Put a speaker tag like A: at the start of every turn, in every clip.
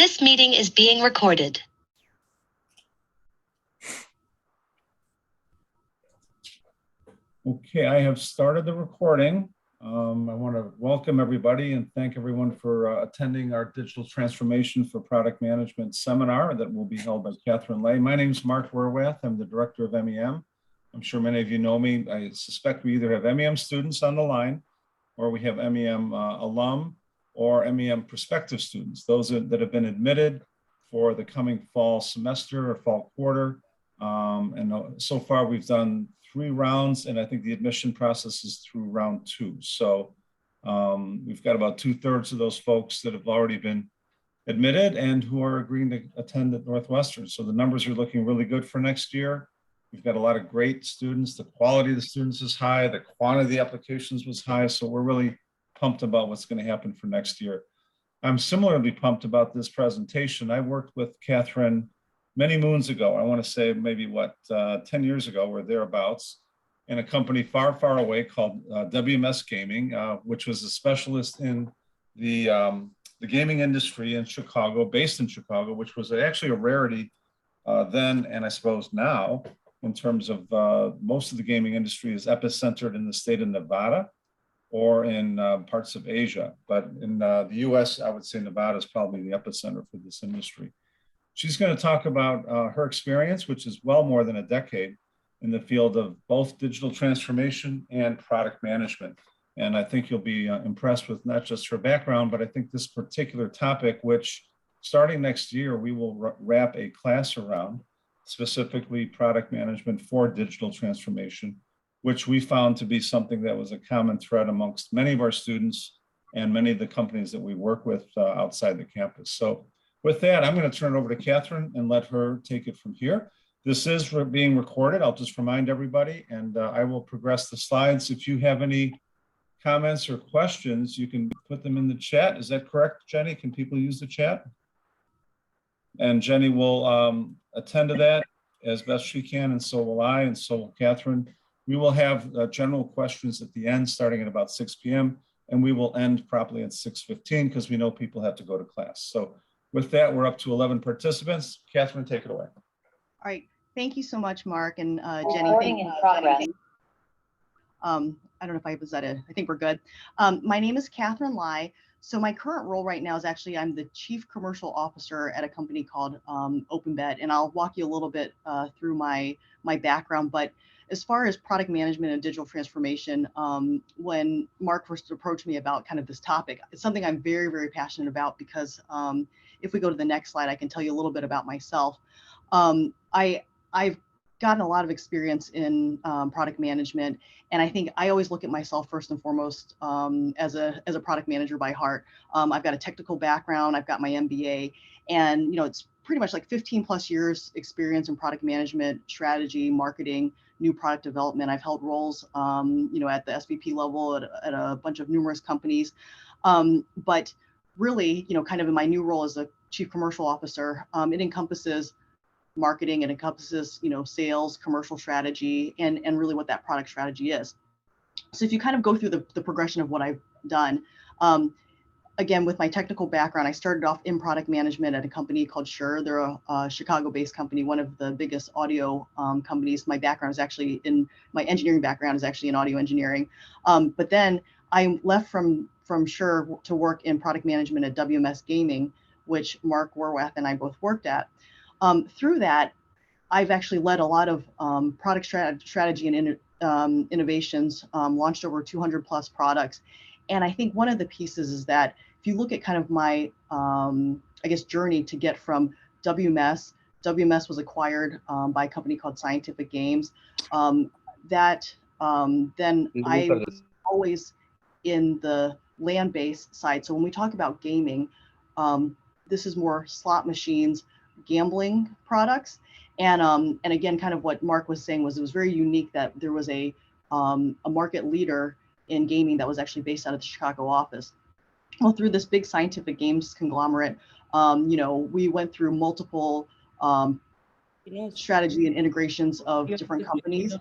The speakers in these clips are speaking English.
A: This meeting is being recorded.
B: Okay, I have started the recording. I want to welcome everybody and thank everyone for attending our digital transformation for product management seminar that will be held by Cathryn Lai. My name is Mark Werwath. I'm the director of MEM. I'm sure many of you know me. I suspect we either have MEM students on the line or we have MEM alum or MEM prospective students, those that have been admitted for the coming fall semester or fall quarter. And so far we've done 3 rounds, and I think the admission process is through round 2. So we've got about 2/3 of those folks that have already been admitted and who are agreeing to attend at Northwestern. So the numbers are looking really good for next year. We've got a lot of great students. The quality of the students is high. The quantity of the applications was high. So we're really pumped about what's going to happen for next year. I'm similarly pumped about this presentation. I worked with Cathryn many moons ago. I want to say maybe 10 years ago or thereabouts, in a company far, far away called WMS Gaming, which was a specialist in the gaming industry in Chicago, based in Chicago, which was actually a rarity then, and I suppose now, in terms of most of the gaming industry is epicentered in the state of Nevada or in parts of Asia. But in the US, I would say Nevada is probably the epicenter for this industry. She's going to talk about her experience, which is well more than a decade in the field of both digital transformation and product management. And I think you'll be impressed with not just her background, but I think this particular topic, which starting next year, we will wrap a class around, specifically product management for digital transformation, which we found to be something that was a common thread amongst many of our students and many of the companies that we work with outside the campus. So with that, I'm going to turn it over to Cathryn and let her take it from here. This is being recorded. I'll just remind everybody, and I will progress the slides. If you have any comments or questions, you can put them in the chat. Is that correct, Jenny? Can people use the chat? And Jenny will attend to that as best she can, and so will I, and so will Cathryn. We will have general questions at the end, starting at about 6 p.m., and we will end properly at 6:15 because we know people have to go to class. So with that, we're up to 11 participants. Cathryn, take it away.
C: All right. Thank you so much, Mark and Jenny.
A: Recording in progress.
C: I don't know if I was at it. I think we're good. My name is Cathryn Lai. So my current role right now is actually I'm the Chief Commercial Officer at a company called OpenBet, and I'll walk you a little bit through my background. But as far as product management and digital transformation, when Mark first approached me about kind of this topic, it's something I'm very, very passionate about because if we go to the next slide, I can tell you a little bit about myself. I've gotten a lot of experience in product management, and I think I always look at myself first and foremost as a product manager by heart. I've got a technical background, I've got my MBA, and it's pretty much like 15 plus years experience in product management, strategy, marketing, new product development. I've held roles, at the SVP level at a bunch of numerous companies, but really, kind of in my new role as a Chief Commercial Officer, it encompasses marketing, it encompasses, sales, commercial strategy, and really what that product strategy is. So if you kind of go through the progression of what I've done, again, with my technical background, I started off in product management at a company called Shure. They're a Chicago-based company, one of the biggest audio companies. My engineering background is actually in audio engineering. But then I left from Shure to work in product management at WMS Gaming, which Mark Werwath and I both worked at. Through that, I've actually led a lot of product strategy and innovations, launched over 200 plus products. And I think one of the pieces is that if you look at kind of my, journey to get from WMS was acquired by a company called Scientific Games. Then I was always in the land-based side. So when we talk about gaming, this is more slot machines, gambling products. And again, kind of what Mark was saying was it was very unique that there was a market leader in gaming that was actually based out of the Chicago office. Well, through this big Scientific Games conglomerate, we went through multiple strategy and integrations of different companies.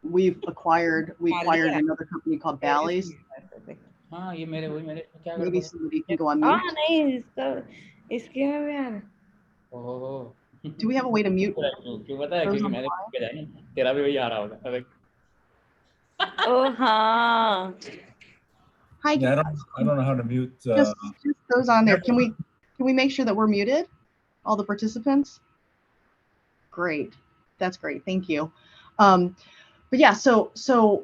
C: We acquired another company called Bally's. Maybe somebody can go on mute.
D: Oh, nice. So इसकी में भी आ रहा
E: ओह
C: Do we have a way to mute
E: क्यों पता है
C: those
E: क्योंकि
C: on
E: मैंने किया जाए ना तेरा भी वही आ रहा होगा अबे
D: है। ओ हाँ
C: Hi,
B: Yeah, I don't know how to mute.
C: just those on there. Can we make sure that we're muted? All the participants? Great. That's great. Thank you. But yeah, so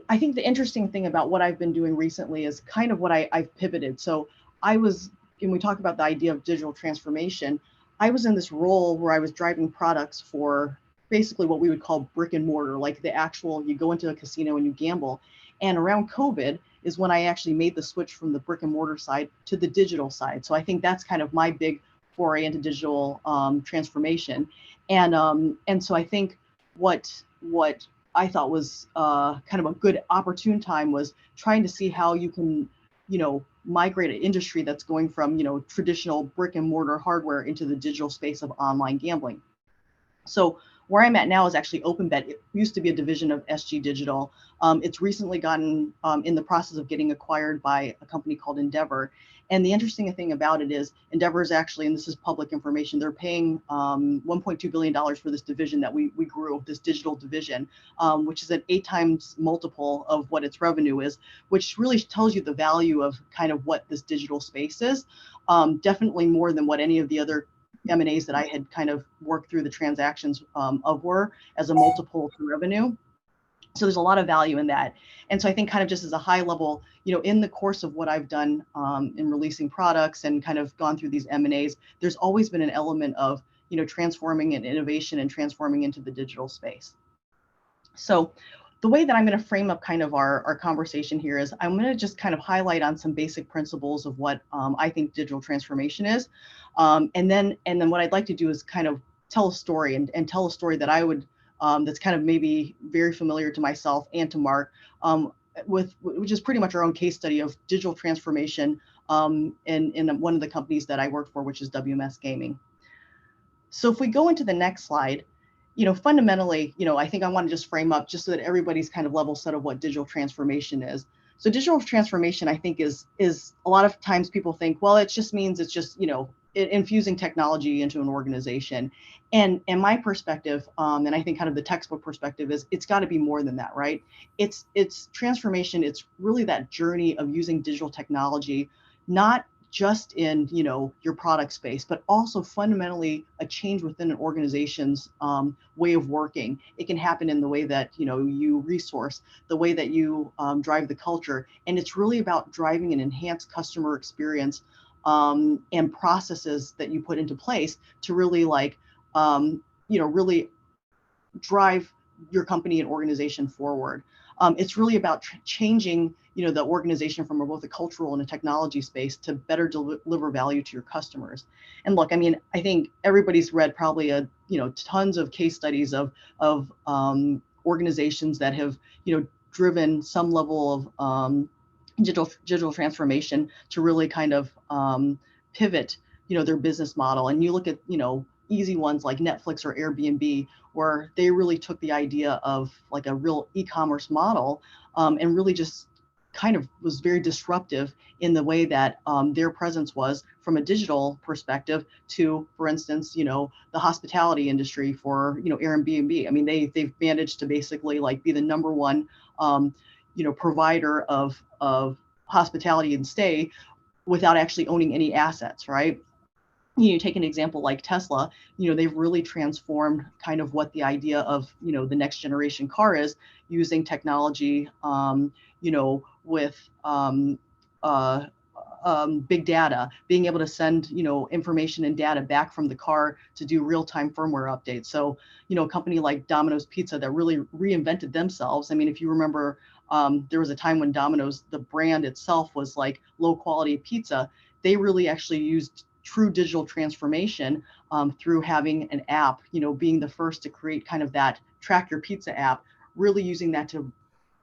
C: I think the interesting thing about what I've been doing recently is kind of what I've pivoted. So when we talk about the idea of digital transformation, I was in this role where I was driving products for basically what we would call brick and mortar, like the actual, you go into a casino and you gamble. And around COVID is when I actually made the switch from the brick and mortar side to the digital side. So I think that's kind of my big foray into digital transformation. And so I think what I thought was kind of a good opportune time was trying to see how you can, migrate an industry that's going from, traditional brick and mortar hardware into the digital space of online gambling. So where I'm at now is actually OpenBet. It used to be a division of SG Digital. It's recently gotten in the process of getting acquired by a company called Endeavor. And the interesting thing about it is Endeavor is actually, and this is public information, they're paying $1.2 billion for this division that we grew, this digital division, which is an 8 times multiple of what its revenue is, which really tells you the value of kind of what this digital space is. Definitely more than what any of the other M&As that I had kind of worked through the transactions of were as a multiple to revenue. So there's a lot of value in that. And so I think kind of just as a high level, in the course of what I've done in releasing products and kind of gone through these M&As, there's always been an element of, transforming and innovation and transforming into the digital space. So the way that I'm going to frame up kind of our conversation here is I'm going to just kind of highlight on some basic principles of what I think digital transformation is. And then what I'd like to do is kind of tell a story and tell a story that I would, that's kind of maybe very familiar to myself and to Mark, which is pretty much our own case study of digital transformation in one of the companies that I worked for, which is WMS Gaming. So if we go into the next slide, fundamentally, I think I want to just frame up just so that everybody's kind of level set of what digital transformation is. So digital transformation, I think, is a lot of times people think, well, it just means it's just, infusing technology into an organization. And my perspective, and I think kind of the textbook perspective is it's got to be more than that, right? It's transformation. It's really that journey of using digital technology, not just in, your product space, but also fundamentally a change within an organization's way of working. It can happen in the way that, you resource, the way that you drive the culture. And it's really about driving an enhanced customer experience and processes that you put into place to really really drive your company and organization forward. It's really about changing, the organization from both a cultural and a technology space to better deliver value to your customers. And look, I mean, I think everybody's read probably tons of case studies of organizations that have, driven some level of digital transformation to really kind of pivot, their business model. And you look at, easy ones like Netflix or Airbnb, where they really took the idea of like a real e-commerce model and really just kind of was very disruptive in the way that their presence was from a digital perspective to, for instance, the hospitality industry for, Airbnb. I mean, they've managed to basically like be the number one, provider of hospitality and stay without actually owning any assets, right? You take an example like Tesla, they've really transformed kind of what the idea of, the next generation car is using technology, with big data, being able to send, information and data back from the car to do real-time firmware updates. So, a company like Domino's Pizza that really reinvented themselves. I mean, if you remember, there was a time when Domino's, the brand itself was like low quality pizza. They really actually used true digital transformation through having an app, being the first to create kind of that track your pizza app, really using that to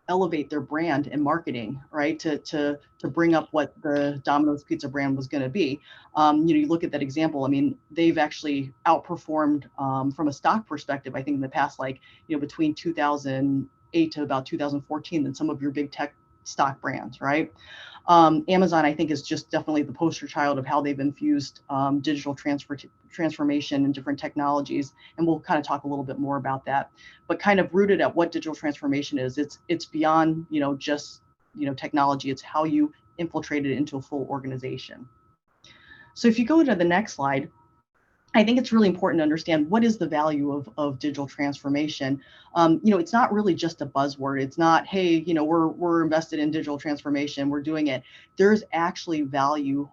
C: elevate their brand and marketing, right? To bring up what the Domino's Pizza brand was going to be. You look at that example. I mean, they've actually outperformed from a stock perspective, I think in the past, between 2008 to about 2014 than some of your big tech stock brands, right? Amazon, I think, is just definitely the poster child of how they've infused digital transformation and different technologies. And we'll kind of talk a little bit more about that. But kind of rooted at what digital transformation is, it's beyond, just, technology. It's how you infiltrate it into a full organization. So if you go to the next slide, I think it's really important to understand what is the value of digital transformation. It's not really just a buzzword. It's not, hey, we're invested in digital transformation, we're doing it. There's actually value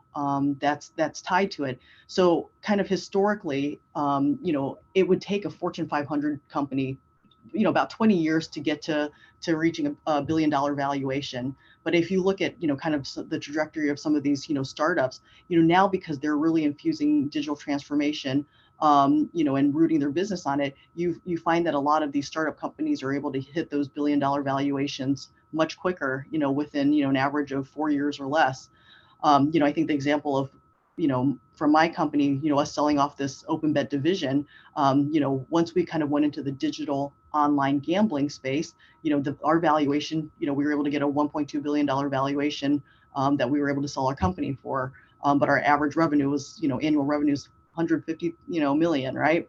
C: that's tied to it. So kind of historically, it would take a Fortune 500 company, about 20 years to get to reaching a $1 billion valuation. But if you look at, kind of the trajectory of some of these, startups, now because they're really infusing digital transformation, and rooting their business on it, you find that a lot of these startup companies are able to hit those $1 billion valuations much quicker, within, an average of 4 years or less. I think the example of, from my company, us selling off this OpenBet division, once we kind of went into the digital online gambling space, our valuation, we were able to get a $1.2 billion valuation that we were able to sell our company for. But our average revenue was, annual revenues, 150, million, right?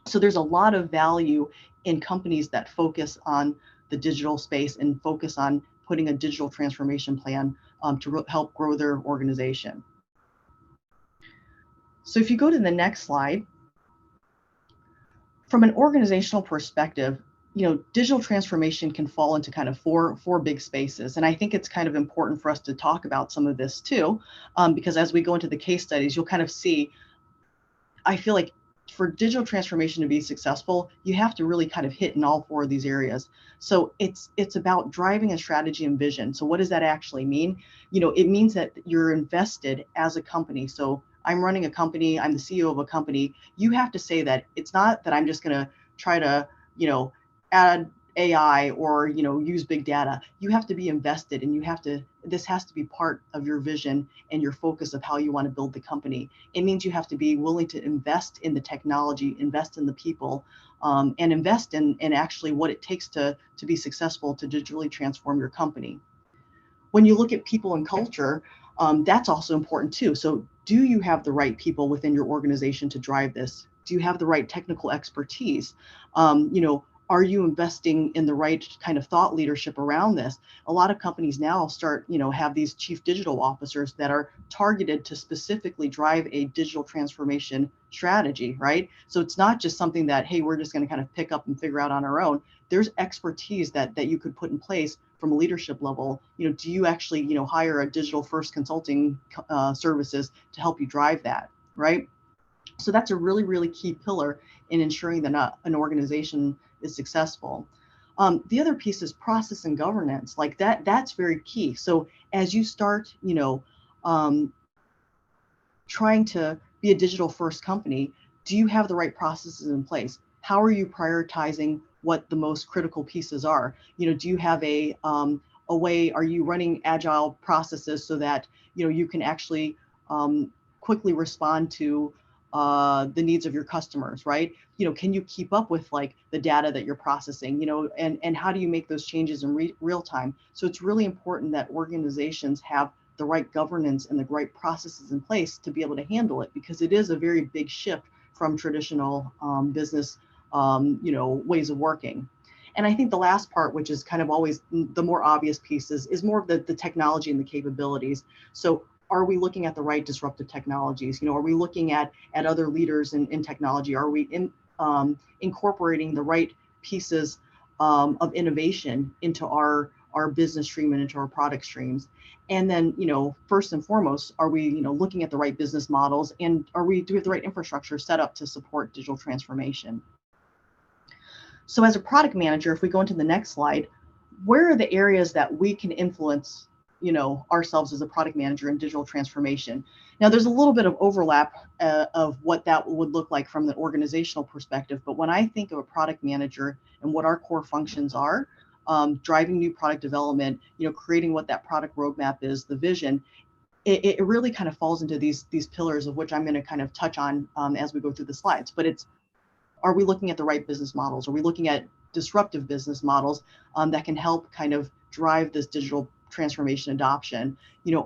C: So there's a lot of value in companies that focus on the digital space and focus on putting a digital transformation plan to help grow their organization. So if you go to the next slide, from an organizational perspective, digital transformation can fall into kind of four big spaces. And I think it's kind of important for us to talk about some of this too, because as we go into the case studies, you'll kind of see, I feel like for digital transformation to be successful, you have to really kind of hit in all four of these areas. So it's about driving a strategy and vision. So what does that actually mean? It means that you're invested as a company. So I'm running a company, I'm the CEO of a company. You have to say that it's not that I'm just going to try to, add AI or, use big data. You have to be invested, and this has to be part of your vision and your focus of how you want to build the company. It means you have to be willing to invest in the technology, invest in the people, and invest in actually what it takes to be successful to digitally transform your company. When you look at people and culture, that's also important too. So do you have the right people within your organization to drive this? Do you have the right technical expertise? Are you investing in the right kind of thought leadership around this? A lot of companies now start, have these chief digital officers that are targeted to specifically drive a digital transformation strategy, right? So it's not just something that, hey, we're just going to kind of pick up and figure out on our own. There's expertise that you could put in place from a leadership level. Do you actually, hire a digital first consulting services to help you drive that, right? So that's a really, really key pillar in ensuring that an organization is successful. The other piece is process and governance. Like that's very key. So as you start, trying to be a digital first company, do you have the right processes in place? How are you prioritizing what the most critical pieces are? Do you have a way, are you running agile processes so that, you can actually quickly respond to the needs of your customers, right? Can you keep up with like the data that you're processing, and how do you make those changes in real time? So it's really important that organizations have the right governance and the right processes in place to be able to handle it, because it is a very big shift from traditional business, ways of working. And I think the last part, which is kind of always the more obvious pieces, is more of the technology and the capabilities. So are we looking at the right disruptive technologies? Are we looking at other leaders in technology? Are we incorporating the right pieces of innovation into our business stream and into our product streams? And then, first and foremost, are we, looking at the right business models, and do we have the right infrastructure set up to support digital transformation? So as a product manager, if we go into the next slide, where are the areas that we can influence ourselves as a product manager in digital transformation? Now, there's a little bit of overlap of what that would look like from the organizational perspective. But when I think of a product manager and what our core functions are, driving new product development, creating what that product roadmap is, the vision, it really kind of falls into these pillars, of which I'm going to kind of touch on as we go through the slides. But are we looking at the right business models? Are we looking at disruptive business models that can help kind of drive this digital transformation adoption?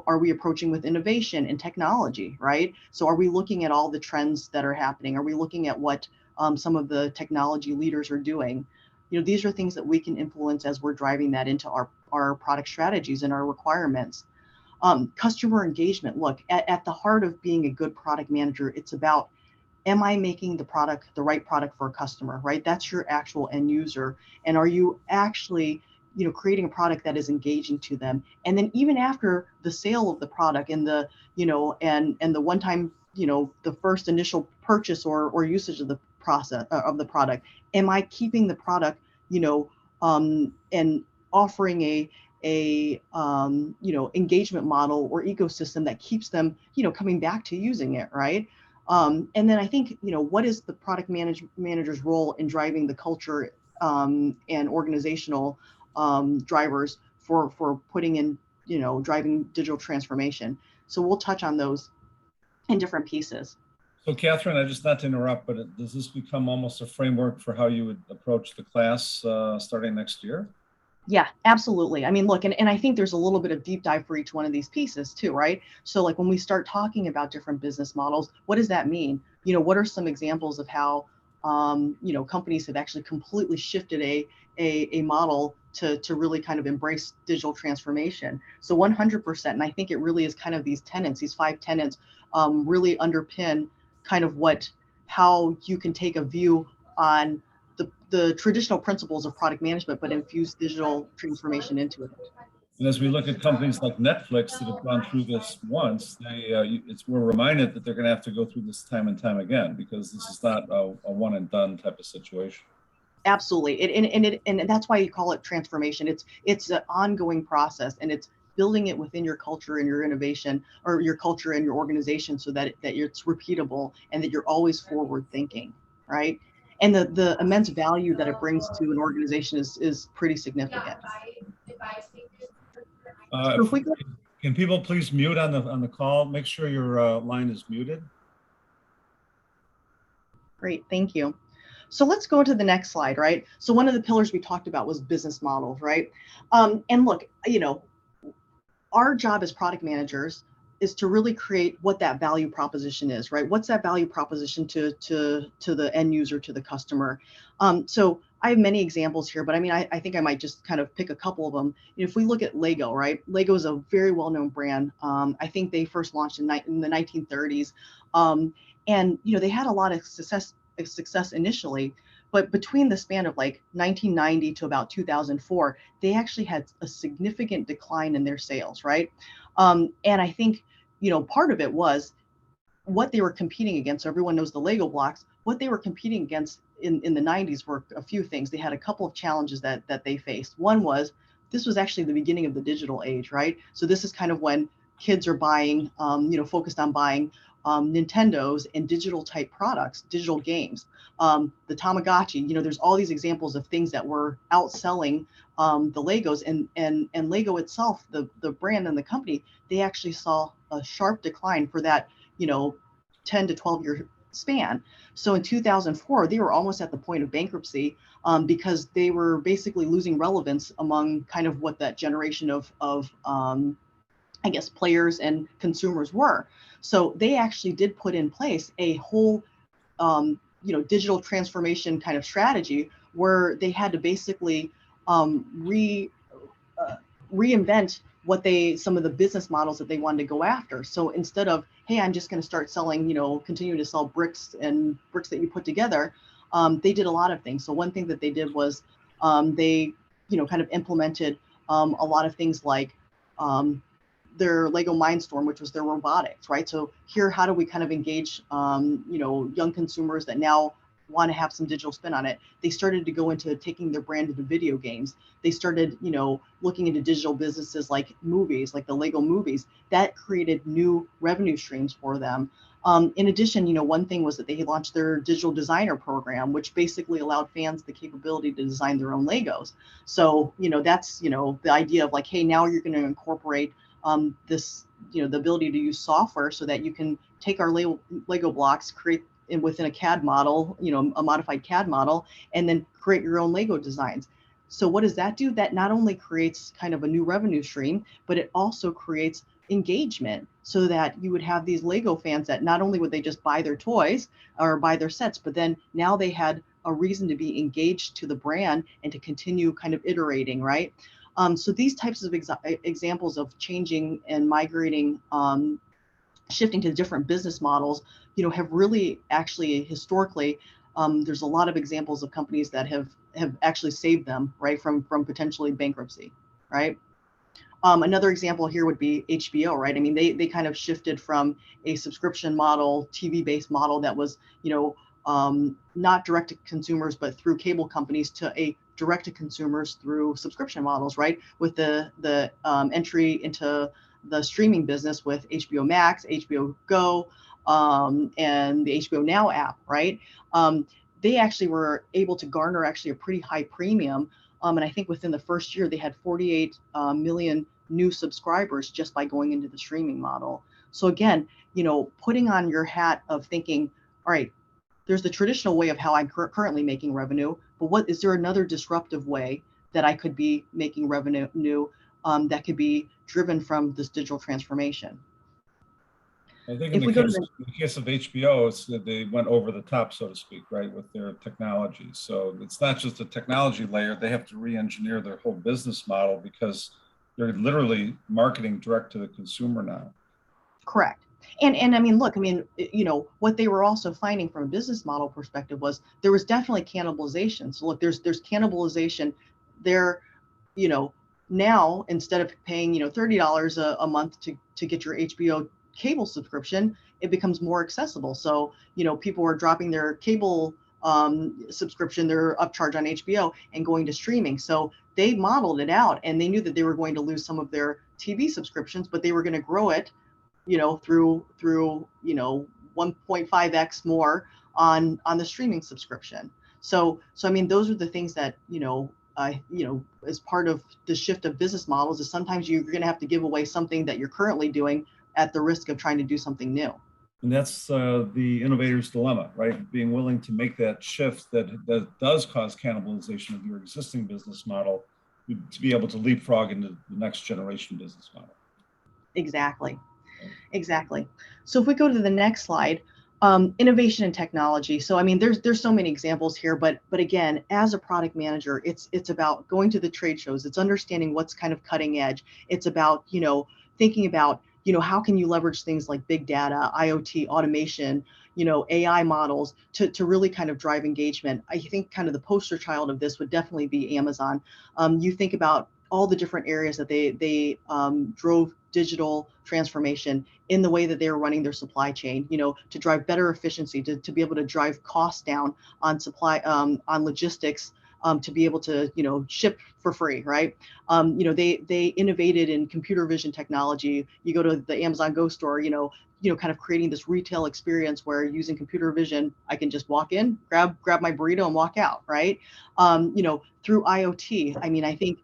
C: Are we approaching with innovation and technology, right? So are we looking at all the trends that are happening? Are we looking at what some of the technology leaders are doing? These are things that we can influence as we're driving that into our product strategies and our requirements. Customer engagement. Look, at the heart of being a good product manager, it's about, am I making the right product for a customer, right? That's your actual end user. And are you actually, creating a product that is engaging to them? And then even after the sale of the product and the, and the one-time, the first initial purchase or usage of the process of the product, am I keeping the product, and offering a engagement model or ecosystem that keeps them, coming back to using it, right? And then I think, what is the product manager's role in driving the culture and organizational drivers for putting in, driving digital transformation? So we'll touch on those in different pieces.
B: So Cathryn, not to interrupt, but does this become almost a framework for how you would approach the class starting next year?
C: Yeah, absolutely. I mean, look, and I think there's a little bit of deep dive for each one of these pieces too, right? So like when we start talking about different business models, what does that mean? What are some examples of how, companies have actually completely shifted a model to really kind of embrace digital transformation? So 100%, and I think it really is kind of these tenets, these 5 tenets really underpin kind of how you can take a view on the traditional principles of product management, but infuse digital transformation into it.
B: And as we look at companies like Netflix that have gone through this once, we're reminded that they're going to have to go through this time and time again, because this is not a one and done type of situation.
C: Absolutely, and that's why you call it transformation. It's an ongoing process, and it's building it within your culture and your innovation, or your culture and your organization, so that it's repeatable and that you're always forward thinking, right? And the immense value that it brings to an organization is pretty significant.
B: Can people please mute on the call? Make sure your line is muted.
C: Great, thank you. So let's go to the next slide, right? So one of the pillars we talked about was business models, right? And look, our job as product managers is to really create what that value proposition is, right? What's that value proposition to the end user, to the customer? So I have many examples here, but I mean, I think I might just kind of pick a couple of them. If we look at Lego, right? Lego is a very well-known brand. I think they first launched in the 1930s. And, they had a lot of success initially, but between the span of like 1990 to about 2004, they actually had a significant decline in their sales, right? And I think, part of it was what they were competing against. So everyone knows the Lego blocks. What they were competing against in the 90s were a few things. They had a couple of challenges that they faced. One was, this was actually the beginning of the digital age, right? So this is kind of when kids are buying, focused on buying Nintendos and digital type products, digital games, the Tamagotchi. There's all these examples of things that were outselling the Legos, and Lego itself, the brand and the company, they actually saw a sharp decline for that 10 to 12 year span. So in 2004, they were almost at the point of bankruptcy because they were basically losing relevance among kind of what that generation of I guess players and consumers were. So they actually did put in place a whole digital transformation kind of strategy where they had to basically reinvent some of the business models that they wanted to go after. So instead of, hey, I'm just going to start selling, continue to sell bricks that you put together, they did a lot of things. So one thing that they did was they, kind of implemented a lot of things like their Lego Mindstorm, which was their robotics, right? So here, how do we kind of engage, young consumers that now want to have some digital spin on it? They started to go into taking their brand into video games. They started, looking into digital businesses like movies, like the Lego movies. That created new revenue streams for them. In addition, one thing was that they launched their digital designer program, which basically allowed fans the capability to design their own Legos. So, that's, the idea of like, hey, now you're going to incorporate this, the ability to use software so that you can take our Lego blocks, create within a CAD model, a modified CAD model, and then create your own Lego designs. So what does that do? That not only creates kind of a new revenue stream, but it also creates engagement, so that you would have these Lego fans that not only would they just buy their toys or buy their sets, but then now they had a reason to be engaged to the brand and to continue kind of iterating, right? So these types of examples of changing and migrating, shifting to different business models, have really actually historically, there's a lot of examples of companies that have actually saved them, right, from potentially bankruptcy, right? Another example here would be HBO, right? I mean, they kind of shifted from a subscription model, TV-based model that was, not direct to consumers, but through cable companies, to a direct to consumers through subscription models, right? With the entry into the streaming business with HBO Max, HBO Go, and the HBO Now app, right? They actually were able to garner actually a pretty high premium. And I think within the first year, they had 48 million new subscribers just by going into the streaming model. So again, putting on your hat of thinking, all right, there's the traditional way of how I'm currently making revenue, but what is there another disruptive way that I could be making revenue that could be driven from this digital transformation?
B: I think in the case of HBO, it's that they went over the top, so to speak, right, with their technology. So it's not just a technology layer. They have to re-engineer their whole business model because they're literally marketing direct to the consumer now.
C: Correct. And I mean, look, I mean, what they were also finding from a business model perspective was there was definitely cannibalization. So look, there's cannibalization there, now instead of paying, $30 a month to get your HBO cable subscription, it becomes more accessible. So, people are dropping their cable subscription, their upcharge on HBO, and going to streaming. So they modeled it out, and they knew that they were going to lose some of their TV subscriptions, but they were going to grow it, through 1.5x more on the streaming subscription. So I mean, those are the things that, as part of the shift of business models, is sometimes you're going to have to give away something that you're currently doing at the risk of trying to do something new.
B: And that's the innovator's dilemma, right? Being willing to make that shift that does cause cannibalization of your existing business model to be able to leapfrog into the next generation business model.
C: Exactly. So if we go to the next slide, innovation and technology. So I mean, there's so many examples here, but again, as a product manager, it's about going to the trade shows. It's understanding what's kind of cutting edge. It's about thinking about how can you leverage things like big data, IoT, automation, AI models to really kind of drive engagement. I think kind of the poster child of this would definitely be Amazon. You think about all the different areas that they drove digital transformation in the way that they were running their supply chain, to drive better efficiency, to be able to drive costs down on supply, on logistics, to be able to, ship for free, right? They innovated in computer vision technology. You go to the Amazon Go store, kind of creating this retail experience where using computer vision, I can just walk in, grab my burrito and walk out, right? Through IoT, I mean, I think,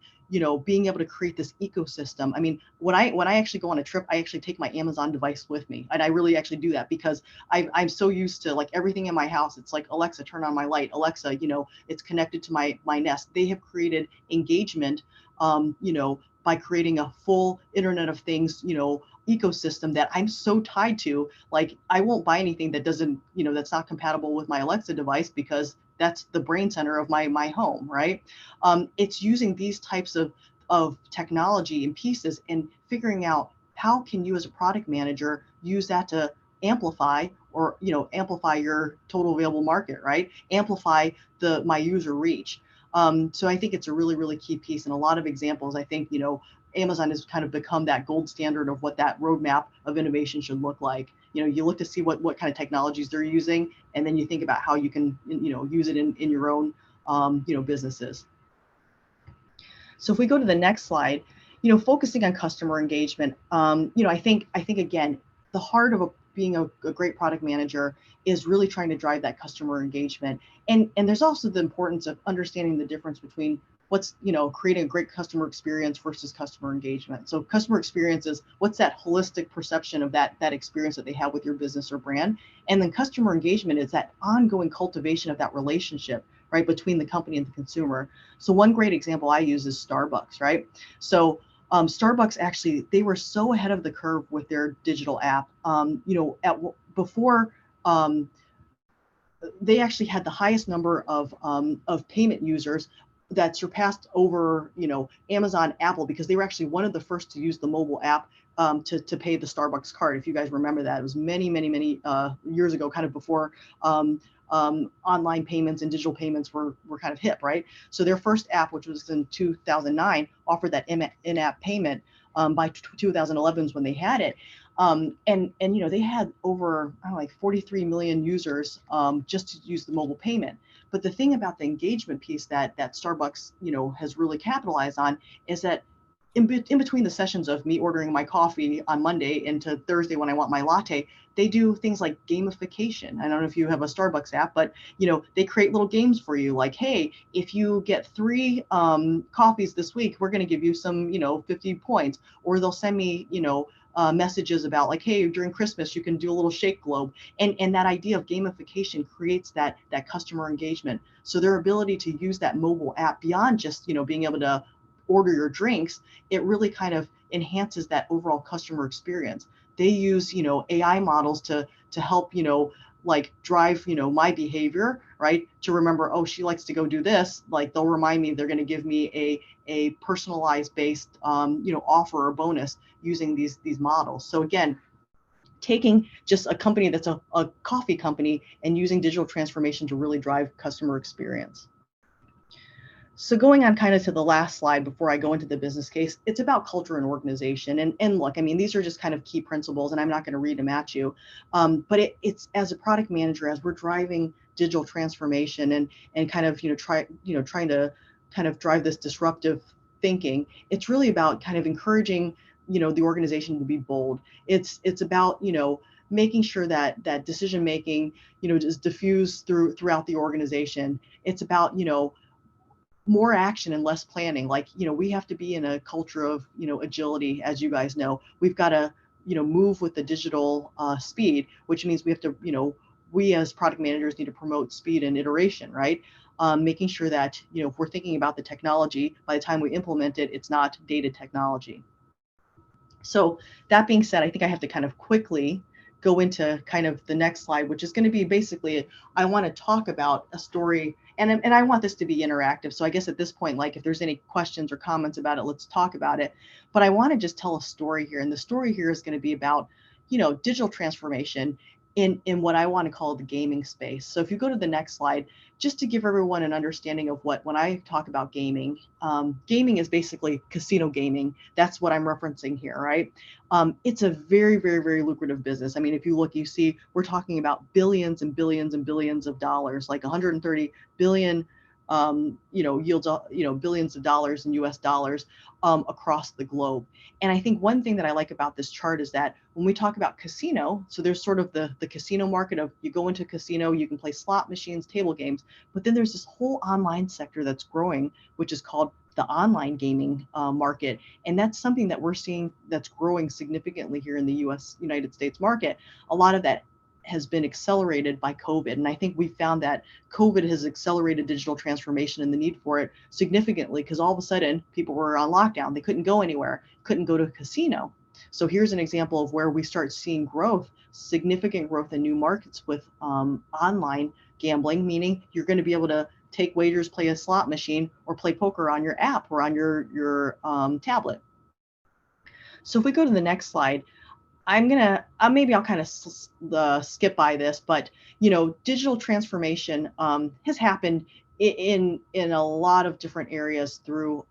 C: being able to create this ecosystem. I mean, when I actually go on a trip, I actually take my Amazon device with me. And I really actually do that because I'm so used to like everything in my house. It's like, Alexa, turn on my light. Alexa, it's connected to my Nest. They have created engagement, by creating a full Internet of Things, ecosystem that I'm so tied to. Like, I won't buy anything that doesn't, that's not compatible with my Alexa device, because that's the brain center of my home, right? It's using these types of technology and pieces and figuring out how can you as a product manager use that to amplify amplify your total available market, right? Amplify my user reach. So I think it's a really, really key piece. And a lot of examples, I think, Amazon has kind of become that gold standard of what that roadmap of innovation should look like. You look to see what kind of technologies they're using, and then you think about how you can, use it in your own, businesses. So if we go to the next slide, focusing on customer engagement, I think again, the heart of being a great product manager is really trying to drive that customer engagement. And there's also the importance of understanding the difference between what's, creating a great customer experience versus customer engagement. So customer experience is what's that holistic perception of that experience that they have with your business or brand. And then customer engagement is that ongoing cultivation of that relationship, right, between the company and the consumer. So one great example I use is Starbucks, right? So Starbucks actually, they were so ahead of the curve with their digital app. Before they actually had the highest number of payment users that surpassed over, Amazon, Apple, because they were actually one of the first to use the mobile app to pay the Starbucks card. If you guys remember that, it was many, many, many years ago, kind of before online payments and digital payments were kind of hip, right? So their first app, which was in 2009, offered that in-app payment. By 2011 is when they had it. And they had over, I don't know, like 43 million users just to use the mobile payment. But the thing about the engagement piece that Starbucks, has really capitalized on is that in between the sessions of me ordering my coffee on Monday into Thursday when I want my latte, they do things like gamification. I don't know if you have a Starbucks app, but they create little games for you, like, hey, if you get 3 coffees this week, we're going to give you some 50 points. Or they'll send me messages about, like, hey, during Christmas you can do a little shake globe, and that idea of gamification creates that customer engagement. So their ability to use that mobile app beyond just being able to order your drinks, it really kind of enhances that overall customer experience. They use AI models to help like drive my behavior, right, to remember, oh, she likes to go do this. Like, they'll remind me they're going to give me a personalized based offer or bonus using these models. So again, taking just a company that's a coffee company and using digital transformation to really drive customer experience. So going on kind of to the last slide before I go into the business case, it's about culture and organization. And look, I mean, these are just kind of key principles, and I'm not going to read them at you. But it's as a product manager, as we're driving digital transformation and kind of trying to kind of drive this disruptive thinking, it's really about kind of encouraging the organization to be bold. It's about making sure that decision making is diffused throughout the organization. It's about more action and less planning. Like, we have to be in a culture of, agility. As you guys know, we've got to, move with the digital speed, which means we have to, we as product managers need to promote speed and iteration, right? Making sure that, if we're thinking about the technology, by the time we implement it, it's not dated technology. So that being said, I think I have to kind of quickly go into kind of the next slide, which is going to be basically, I want to talk about a story, and I want this to be interactive. So I guess at this point, like, if there's any questions or comments about it, let's talk about it. But I want to just tell a story here. And the story here is going to be about, digital transformation in what I want to call the gaming space. So if you go to the next slide, just to give everyone an understanding of when I talk about gaming, gaming is basically casino gaming. That's what I'm referencing here, right? It's a very, very, very lucrative business. I mean, if you look, you see, we're talking about billions and billions and billions of dollars, like 130 billion, yields, billions of dollars in US dollars across the globe. And I think one thing that I like about this chart is that when we talk about casino, so there's sort of the casino market of, you go into a casino, you can play slot machines, table games, but then there's this whole online sector that's growing, which is called the online gaming market. And that's something that we're seeing that's growing significantly here in the United States market. A lot of that has been accelerated by COVID. And I think we found that COVID has accelerated digital transformation and the need for it significantly, because all of a sudden people were on lockdown. They couldn't go anywhere, couldn't go to a casino. So here's an example of where we start seeing growth, significant growth in new markets with online gambling, meaning you're going to be able to take wagers, play a slot machine, or play poker on your app or on your tablet. So if we go to the next slide, maybe I'll kind of skip by this, but digital transformation has happened in a lot of different areas through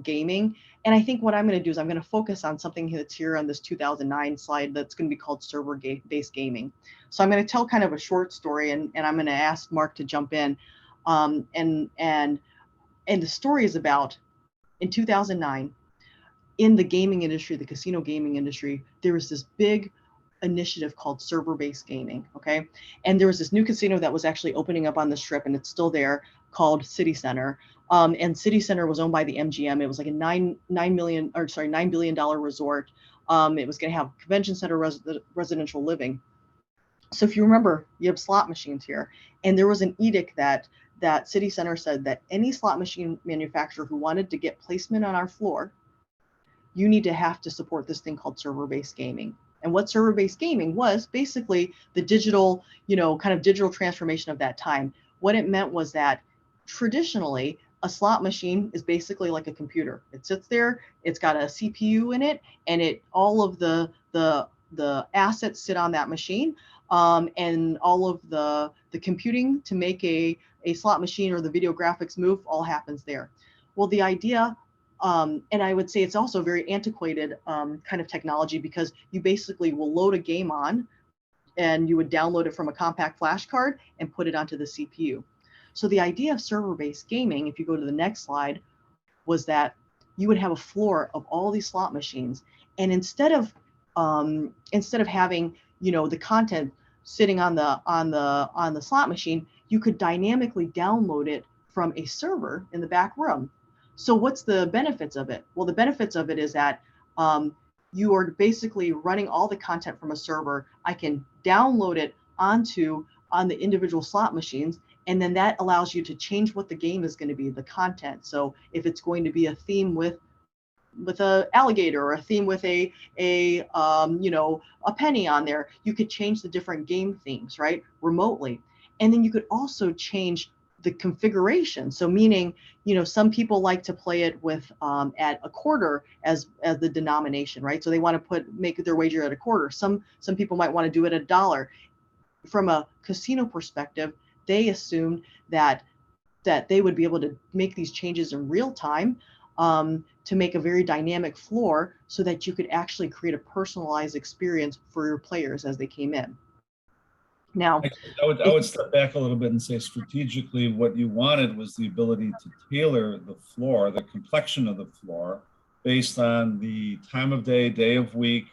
C: gaming. And I think what I'm going to do is I'm going to focus on something that's here on this 2009 slide that's going to be called server-based gaming. So I'm going to tell kind of a short story, and I'm going to ask Mark to jump in. And the story is about, in 2009, in the gaming industry, the casino gaming industry, there was this big initiative called server-based gaming, okay? And there was this new casino that was actually opening up on the Strip, and it's still there, called City Center. And City Center was owned by the MGM. It was like a $9 billion resort. It was going to have convention center, residential living. So if you remember, you have slot machines here, and there was an edict that City Center said that any slot machine manufacturer who wanted to get placement on our floor, you need to have to support this thing called server-based gaming. And what server-based gaming was basically the digital, kind of digital transformation of that time. What it meant was that traditionally, a slot machine is basically like a computer. It sits there, it's got a CPU in it, and all of the assets sit on that machine, and all of the computing to make a slot machine or the video graphics move all happens there. Well, the idea, and I would say it's also very antiquated kind of technology, because you basically will load a game on and you would download it from a compact flash card and put it onto the CPU. So the idea of server-based gaming, if you go to the next slide, was that you would have a floor of all these slot machines, and instead of having the content sitting on the slot machine, you could dynamically download it from a server in the back room. So what's the benefits of it? Well, the benefits of it is that you are basically running all the content from a server. I can download it on the individual slot machines, and then that allows you to change what the game is going to be, the content. So if it's going to be a theme with a alligator, or a theme with a penny on there, you could change the different game themes, right, remotely. And then you could also change the configuration. So meaning, some people like to play it with at a quarter as the denomination, right? So they want to make their wager at a quarter. Some people might want to do it at $1. From a casino perspective, they assumed that they would be able to make these changes in real time, to make a very dynamic floor, so that you could actually create a personalized experience for your players as they came in. Now,
B: I would step back a little bit and say, strategically, what you wanted was the ability to tailor the floor, the complexion of the floor, based on the time of day, day of week,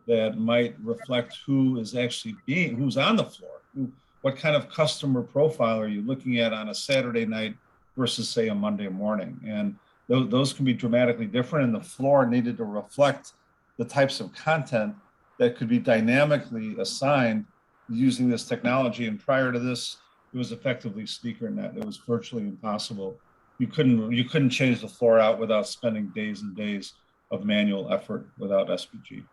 B: that might reflect who's on the floor. What kind of customer profile are you looking at on a Saturday night versus, say, a Monday morning? And those can be dramatically different, and the floor needed to reflect the types of content that could be dynamically assigned using this technology. And prior to this, it was effectively sneaker net. It was virtually impossible. You couldn't change the floor out without spending days and days of manual effort without SBG.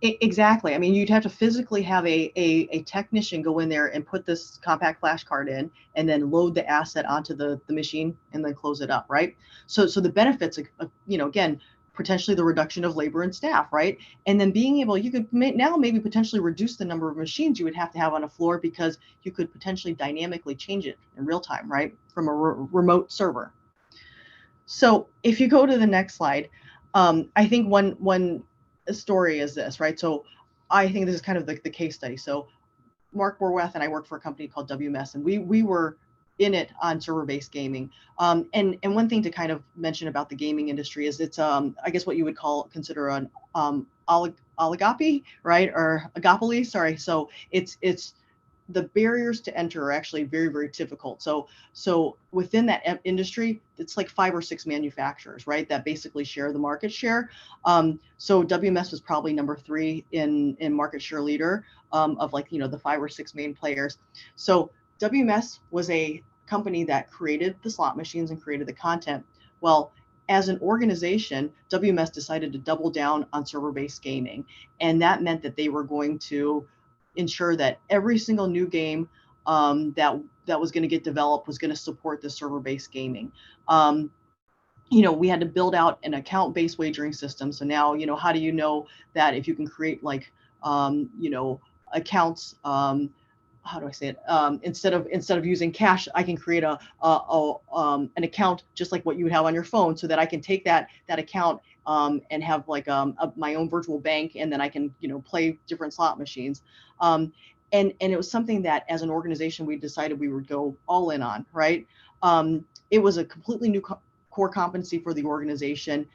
C: Exactly. I mean, you'd have to physically have a technician go in there and put this compact flash card in, and then load the asset onto the machine and then close it up, right? So the benefits, again, potentially the reduction of labor and staff, right? And then you could now maybe potentially reduce the number of machines you would have to have on a floor, because you could potentially dynamically change it in real time, right, from a remote server. So if you go to the next slide, I think one story is this, right? So I think this is kind of the case study. So Mark Borwath and I work for a company called WMS, and we were in it on server-based gaming. And one thing to kind of mention about the gaming industry is it's I guess what you would consider an oligopoly, right? Or oligopoly, sorry. So it's the barriers to enter are actually very, very difficult. So within that industry, it's like 5 or 6 manufacturers, right, that basically share the market share. So WMS was probably number 3 in market share leader, of the 5 or 6 main players. So WMS was a company that created the slot machines and created the content. Well, as an organization, WMS decided to double down on server-based gaming, and that meant that they were going to ensure that every single new game that was going to get developed was going to support the server-based gaming. We had to build out an account-based wagering system. So now, how do you know that if you can create accounts, how do I say it? Instead of using cash, I can create an account just like what you would have on your phone, so that I can take that account and have my own virtual bank, and then I can play different slot machines. And it was something that, as an organization, we decided we would go all in on, right? It was a completely new core competency for the organization.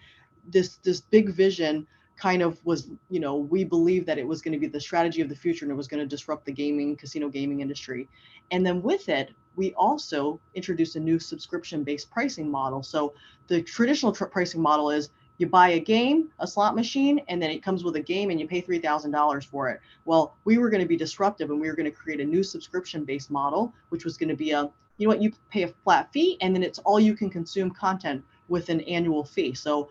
C: This big vision kind of was, we believed that it was going to be the strategy of the future, and it was going to disrupt the casino gaming industry. And then with it, we also introduced a new subscription-based pricing model. So the traditional pricing model is You buy a game, a slot machine, and then it comes with a game and you pay $3,000 for it. Well, we were going to be disruptive and we were going to create a new subscription-based model, which was going to be you pay a flat fee and then it's all you can consume content with an annual fee. So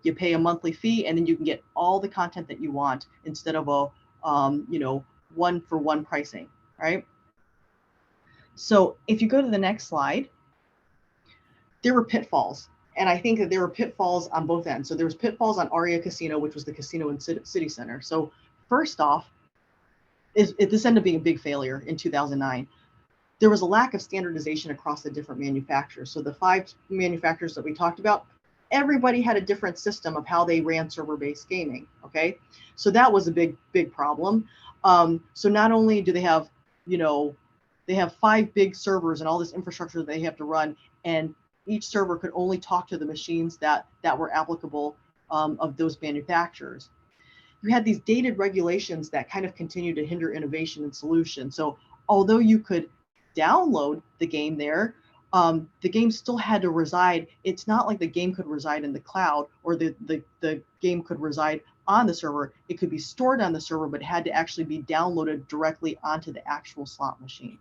C: you pay a monthly fee and then you can get all the content that you want instead of a, one-for-one pricing, right? So if you go to the next slide, there were pitfalls. And I think that there were pitfalls on both ends. So there was pitfalls on Aria Casino, which was the casino in City Center. So first off, this ended up being a big failure in 2009. There was a lack of standardization across the different manufacturers. So the 5 manufacturers that we talked about, everybody had a different system of how they ran server-based gaming, okay? So that was a big problem. So not only do they have, they have 5 big servers and all this infrastructure that they have to run, and each server could only talk to the machines that were applicable of those manufacturers. You had these dated regulations that kind of continue to hinder innovation and solution. So although you could download the game there, the game still had to reside. It's not like the game could reside in the cloud or the game could reside on the server. It could be stored on the server, but had to actually be downloaded directly onto the actual slot machine,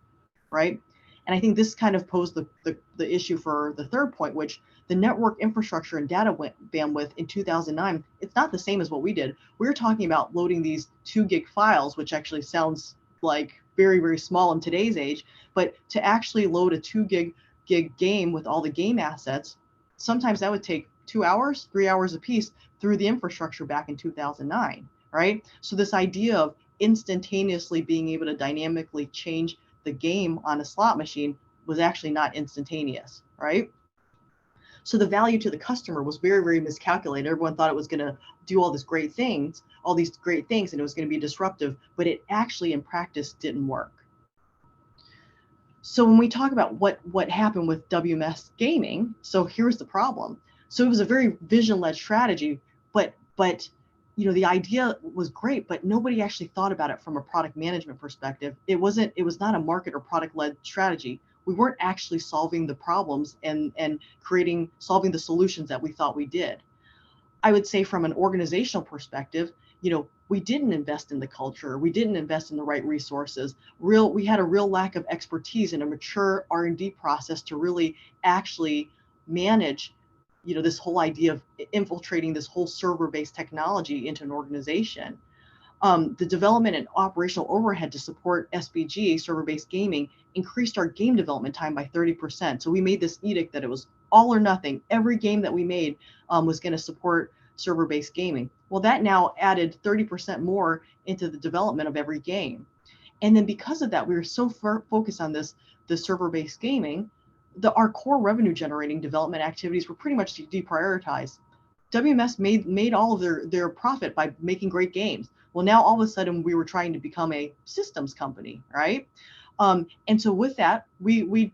C: right? And I think this kind of posed the issue for the third point, which the network infrastructure and data bandwidth in 2009, it's not the same as what we did. We were talking about loading these 2 gig files, which actually sounds like very, very small in today's age, but to actually load a 2 gig game with all the game assets, sometimes that would take 2 hours, 3 hours a piece through the infrastructure back in 2009, right? So this idea of instantaneously being able to dynamically change the game on a slot machine was actually not instantaneous, right? So the value to the customer was very, very miscalculated. Everyone thought it was going to do all these great things, and it was going to be disruptive, but it actually in practice didn't work. So when we talk about what happened with WMS Gaming, so here's the problem. So it was a very vision-led strategy, but the idea was great, but nobody actually thought about it from a product management perspective. It was not a market or product-led strategy. We weren't actually solving the problems and solving the solutions that we thought we did. I would say from an organizational perspective, we didn't invest in the culture. We didn't invest in the right resources. We had a real lack of expertise and a mature R&D process to really actually manage this whole idea of infiltrating this whole server-based technology into an organization. The development and operational overhead to support SBG, server-based gaming, increased our game development time by 30%. So we made this edict that it was all or nothing. Every game that we made was going to support server-based gaming. Well, that now added 30% more into the development of every game. And then because of that, we were so focused on the server-based gaming, our core revenue generating development activities were pretty much deprioritized. WMS made all of their profit by making great games. Well, now all of a sudden we were trying to become a systems company, right? And so with that, we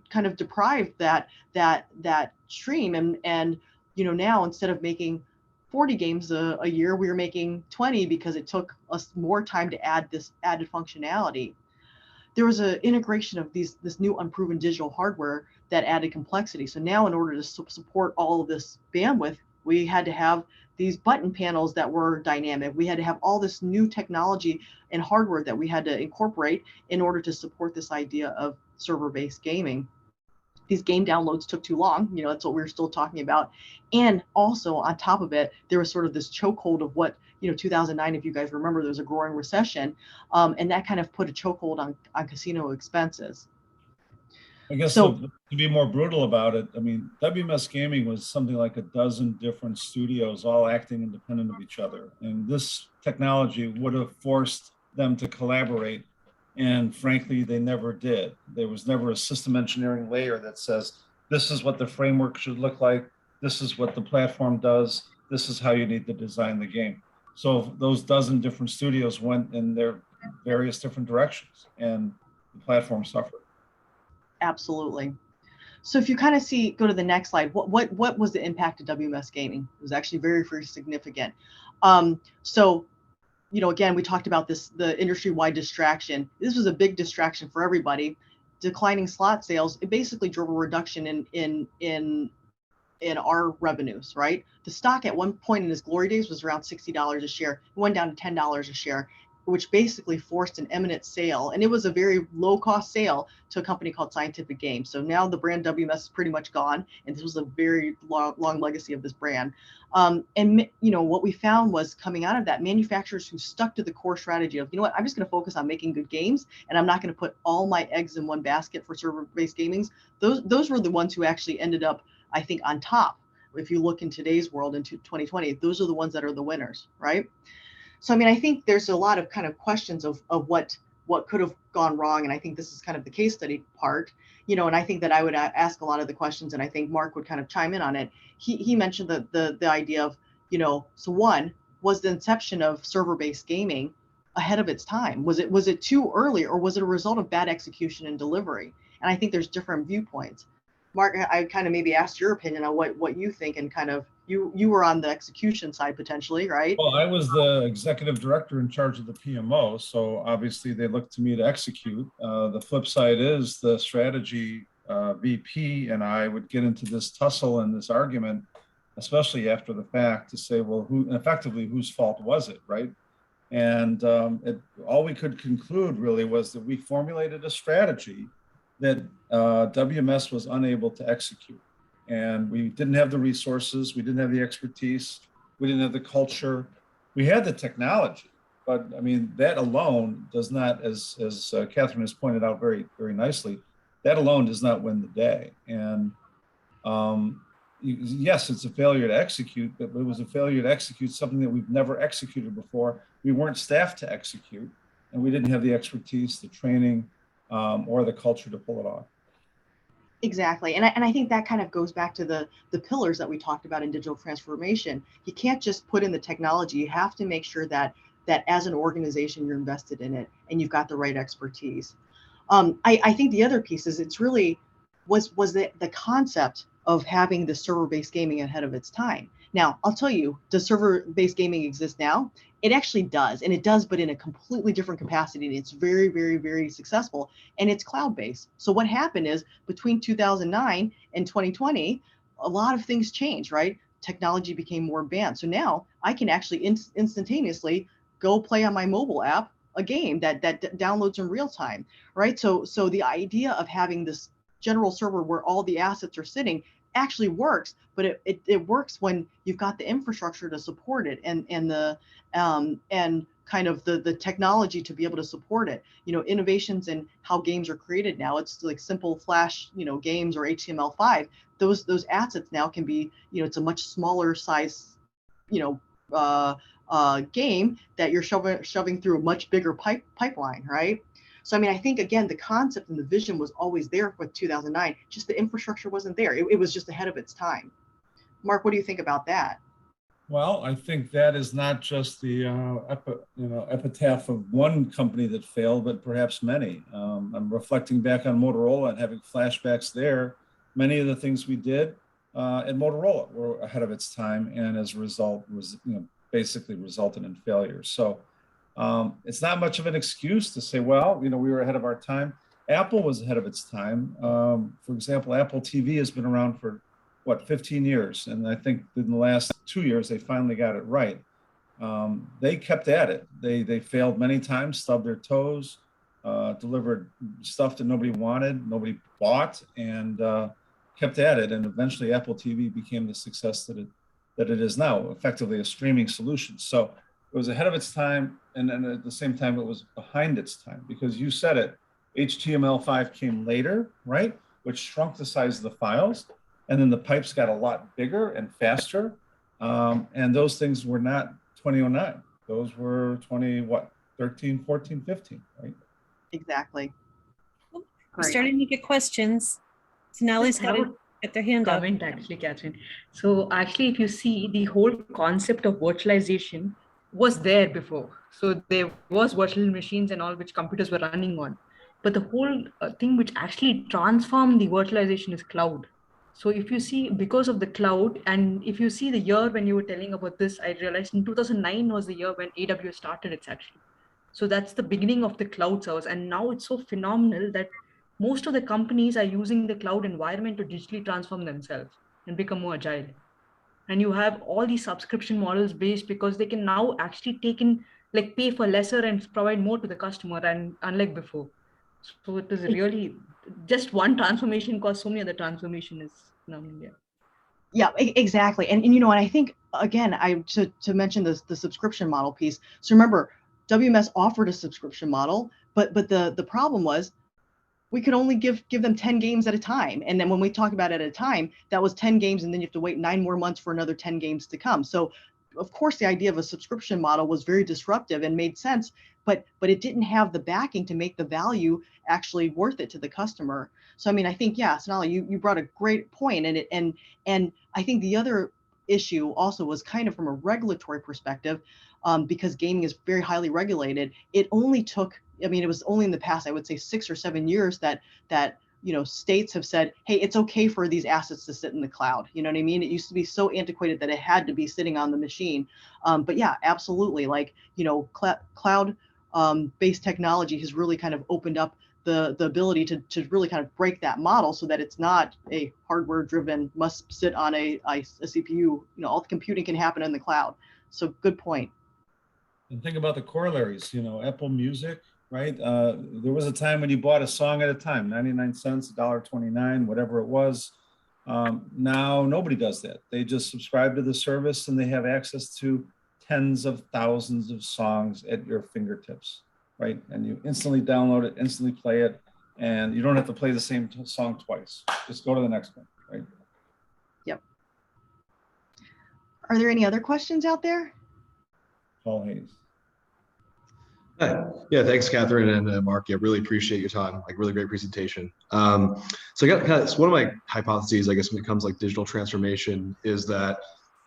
C: kind of deprived that stream, and now instead of making 40 games a year, we were making 20 because it took us more time to add this added functionality. There was an integration of this new unproven digital hardware that added complexity. So now in order to support all of this bandwidth, we had to have these button panels that were dynamic. We had to have all this new technology and hardware that we had to incorporate in order to support this idea of server-based gaming. These game downloads took too long. That's what we were still talking about. And also on top of it, there was sort of this chokehold of what, 2009, if you guys remember, there was a growing recession. And that kind of put a chokehold on casino expenses.
B: I guess to be more brutal about it, I mean, WMS Gaming was something like a dozen different studios all acting independent of each other. And this technology would have forced them to collaborate. And frankly, they never did. There was never a system engineering layer that says, this is what the framework should look like. This is what the platform does. This is how you need to design the game. So those dozen different studios went in their various different directions, and the platform suffered.
C: Absolutely. So if you kind of go to the next slide, what was the impact of WMS Gaming? It was actually very, very significant. So again, we talked about the industry-wide distraction. This was a big distraction for everybody. Declining slot sales, it basically drove a reduction in in our revenues, right? The stock at one point in its glory days was around $60 a share. It went down to $10 a share, which basically forced an imminent sale. And it was a very low cost sale to a company called Scientific Games. So now the brand WMS is pretty much gone. And this was a very long legacy of this brand. And what we found was coming out of that, manufacturers who stuck to the core strategy of, I'm just going to focus on making good games, and I'm not going to put all my eggs in one basket for server-based gaming. Those were the ones who actually ended up, I think, on top. If you look in today's world into 2020, those are the ones that are the winners, right? So, I think there's a lot of kind of questions of what could have gone wrong. And I think this is kind of the case study part, and I think that I would ask a lot of the questions, and I think Mark would kind of chime in on it. He mentioned the idea of, so one, was the inception of server-based gaming ahead of its time? Was it too early, or was it a result of bad execution and delivery? And I think there's different viewpoints. Mark, I kind of maybe asked your opinion on what you think, and kind of you were on the execution side potentially, right?
B: Well, I was the executive director in charge of the PMO, so obviously they looked to me to execute. The flip side is the strategy VP and I would get into this tussle and this argument, especially after the fact, to say, well, whose fault was it, right? And all we could conclude really was that we formulated a strategy that WMS was unable to execute. And we didn't have the resources, we didn't have the expertise, we didn't have the culture. We had the technology, but that alone does not, as Cathryn has pointed out very, very nicely, that alone does not win the day. And yes, it's a failure to execute, but it was a failure to execute something that we've never executed before. We weren't staffed to execute, and we didn't have the expertise, the training, or the culture to pull it off.
C: Exactly. And I think that kind of goes back to the pillars that we talked about in digital transformation. You can't just put in the technology. You have to make sure that as an organization, you're invested in it and you've got the right expertise. I think the other piece is it's really was the concept of having the server-based gaming ahead of its time. Now, I'll tell you, does server-based gaming exist now? It actually does, and it does, but in a completely different capacity. And it's very, very, very successful, and it's cloud-based. So what happened is between 2009 and 2020, a lot of things changed, right? Technology became more advanced. So now I can actually instantaneously go play on my mobile app a game that downloads in real time, right? So the idea of having this general server where all the assets are sitting actually works, but it works when you've got the infrastructure to support it and kind of the technology to be able to support it. Innovations in how games are created now, it's like simple Flash, games or HTML5. Those assets now can be, it's a much smaller size, game that you're shoving through a much bigger pipeline, right? So, I think, again, the concept and the vision was always there with 2009, just the infrastructure wasn't there. It was just ahead of its time. Mark, what do you think about that?
B: Well, I think that is not just the epitaph of one company that failed, but perhaps many. I'm reflecting back on Motorola and having flashbacks there. Many of the things we did at Motorola were ahead of its time, and as a result, was basically resulted in failure. So it's not much of an excuse to say, well, we were ahead of our time. Apple was ahead of its time. For example, Apple TV has been around for 15 years. And I think in the last 2 years, they finally got it right. They kept at it. They failed many times, stubbed their toes, delivered stuff that nobody wanted, nobody bought, and kept at it. And eventually Apple TV became the success that it is now, effectively a streaming solution. So it was ahead of its time, and then at the same time, it was behind its time, because you said it, HTML5 came later, right? Which shrunk the size of the files, and then the pipes got a lot bigger and faster. And those things were not 2009. Those were 13, 14, 15, right?
C: Exactly.
F: We're starting to get questions. Sonali's got to get their hand up.
G: Comment actually, Cathryn. So actually, if you see, the whole concept of virtualization was there before. So there was virtual machines and all which computers were running on. But the whole thing which actually transformed the virtualization is cloud. So if you see, because of the cloud, and if you see the year when you were telling about this, I realized in 2009 was the year when AWS started its actually. So that's the beginning of the cloud service. And now it's so phenomenal that most of the companies are using the cloud environment to digitally transform themselves. and become more agile. And you have all these subscription models based because they can now actually take in, like pay for lesser and provide more to the customer, and unlike before. So it is really just one transformation caused so many other transformation is now in India.
C: Yeah, exactly. And you know, and I think again, to mention this, the subscription model piece. So remember, WMS offered a subscription model, but the problem was we could only give them 10 games at a time. And then when we talk about it at a time, that was 10 games, and then you have to wait 9 more months for another 10 games to come. So of course the idea of a subscription model was very disruptive and made sense, but it didn't have the backing to make the value actually worth it to the customer. So I mean, I think, yeah, Sonali, you brought a great point, and I think the other issue also was kind of from a regulatory perspective, because gaming is very highly regulated. It only took, I mean, it was only in the past, I would say 6 or 7 years that you know, states have said, hey, it's okay for these assets to sit in the cloud. You know what I mean? It used to be so antiquated that it had to be sitting on the machine. But yeah, absolutely. Like, you know, cloud based technology has really kind of opened up the ability to really kind of break that model so that it's not a hardware driven, must sit on a CPU. You know, all the computing can happen in the cloud. So good point.
B: And think about the corollaries, you know, Apple Music, right? There was a time when you bought a song at a time, 99 cents, $1.29, whatever it was. Now nobody does that. They just subscribe to the service and they have access to tens of thousands of songs at your fingertips, right? And you instantly download it, instantly play it, and you don't have to play the same song twice. Just go to the next one, right?
C: Yep. Are there any other questions out there?
B: Paul Hayes.
H: Hi. Yeah, thanks, Catherine and Mark. Yeah, really appreciate your time. Like, really great presentation. So I got kind of, so one of my hypotheses, I guess, when it comes like digital transformation, is that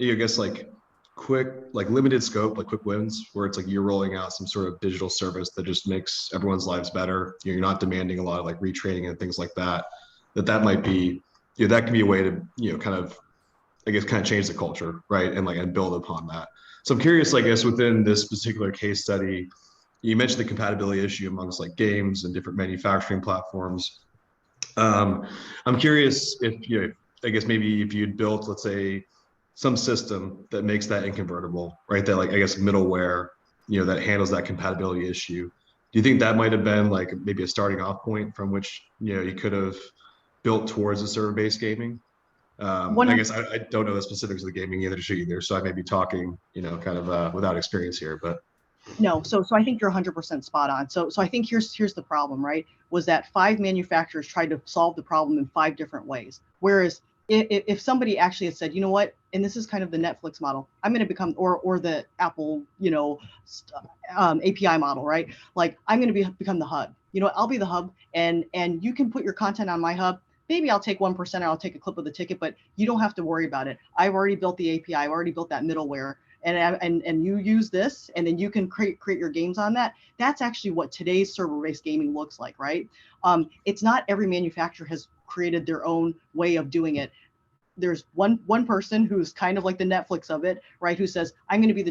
H: I guess like quick, like limited scope, like quick wins, where it's like you're rolling out some sort of digital service that just makes everyone's lives better. You're not demanding a lot of like retraining and things like that. That might be, you know, that can be a way to, you know, kind of, I guess, kind of change the culture, right, and like and build upon that. So I'm curious, I guess, within this particular case study, you mentioned the compatibility issue amongst like games and different manufacturing platforms. I'm curious if, you know, I guess maybe if you'd built, let's say, some system that makes that inconvertible, right? That like, I guess, middleware, you know, that handles that compatibility issue. Do you think that might have been like maybe a starting off point from which, you know, you could have built towards a server-based gaming? I guess I don't know the specifics of the gaming industry either, so I may be talking, you know, kind of without experience here, but.
C: No, so I think you're 100% spot on. So I think here's the problem, right? Was that 5 manufacturers tried to solve the problem in 5 different ways. Whereas if somebody actually had said, you know what, and this is kind of the Netflix model, I'm going to become, or the Apple, you know, API model, right? Like, I'm going to become the hub. You know, I'll be the hub, and you can put your content on my hub. Maybe I'll take 1% or I'll take a clip of the ticket, but you don't have to worry about it. I've already built the API. I've already built that middleware. And you use this, and then you can create your games on that. That's actually what today's server-based gaming looks like, right? It's not every manufacturer has created their own way of doing it. There's one person who's kind of like the Netflix of it, right? Who says, I'm going to be the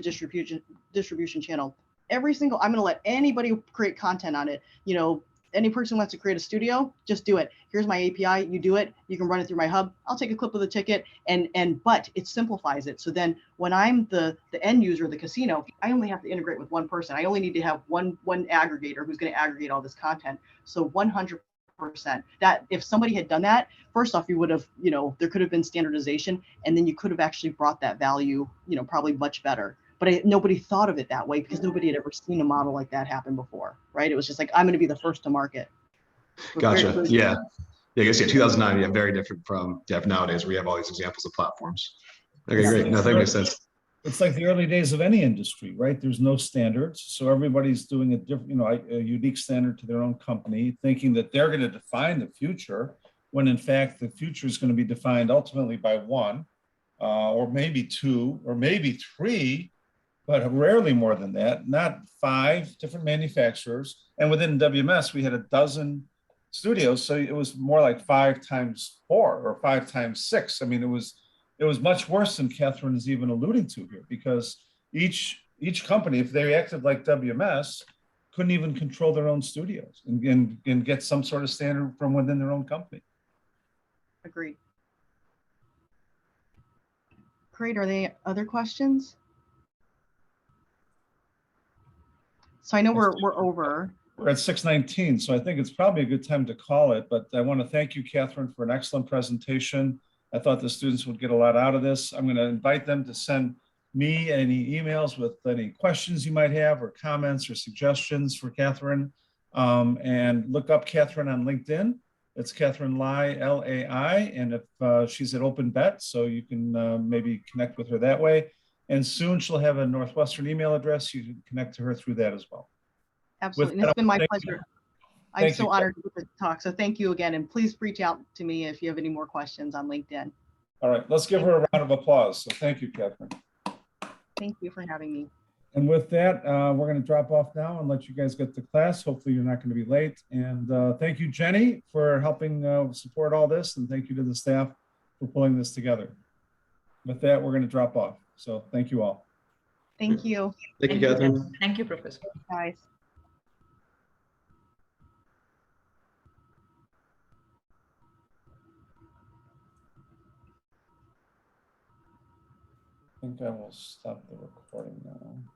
C: distribution channel. I'm going to let anybody create content on it. You know, any person who wants to create a studio, just do it. Here's my API, you do it, you can run it through my hub. I'll take a clip of the ticket, but it simplifies it. So then when I'm the end user of the casino, I only have to integrate with one person. I only need to have one aggregator who's going to aggregate all this content. So 100%. That if somebody had done that, first off, you would have, you know, there could have been standardization, and then you could have actually brought that value, you know, probably much better. But nobody thought of it that way because nobody had ever seen a model like that happen before, right? It was just like, I'm going to be the first to market.
H: Gotcha. Yeah. I guess, 2009, yeah, very different from nowadays, where we have all these examples of platforms. Okay, great. No, that makes sense.
B: It's like the early days of any industry, right? There's no standards. So everybody's doing a different, you know, a unique standard to their own company, thinking that they're going to define the future, when in fact, the future is going to be defined ultimately by one, or maybe 2, or maybe 3, but rarely more than that, not 5 different manufacturers. And within WMS, we had a dozen studios. So it was more like 5 times 4 or 5 times 6. I mean, it was much worse than Catherine is even alluding to here, because each company, if they acted like WMS, couldn't even control their own studios and get some sort of standard from within their own company.
C: Agreed. Great. Are there other questions? So I know we're over.
B: We're at 6:19, so I think it's probably a good time to call it, but I want to thank you, Cathryn, for an excellent presentation. I thought the students would get a lot out of this. I'm going to invite them to send me any emails with any questions you might have or comments or suggestions for Cathryn. And look up Cathryn on LinkedIn. It's Cathryn Lai, L-A-I, and if she's at OpenBet, so you can maybe connect with her that way. And soon she'll have a Northwestern email address. You can connect to her through that as well.
C: Absolutely. And it's been my pleasure. I'm so honored to talk. So thank you again. And please reach out to me if you have any more questions on LinkedIn.
B: All right, let's give her a round of applause. So thank you, Cathryn.
C: Thank you for having me.
B: And with that, we're going to drop off now and let you guys get to class. Hopefully you're not going to be late. And thank you, Jenny, for helping support all this. And thank you to the staff for pulling this together. With that, we're going to drop off. So thank you all.
C: Thank you.
H: Thank you, Cathryn.
G: Thank you, Professor.
C: Guys.
B: I think I will stop the recording now.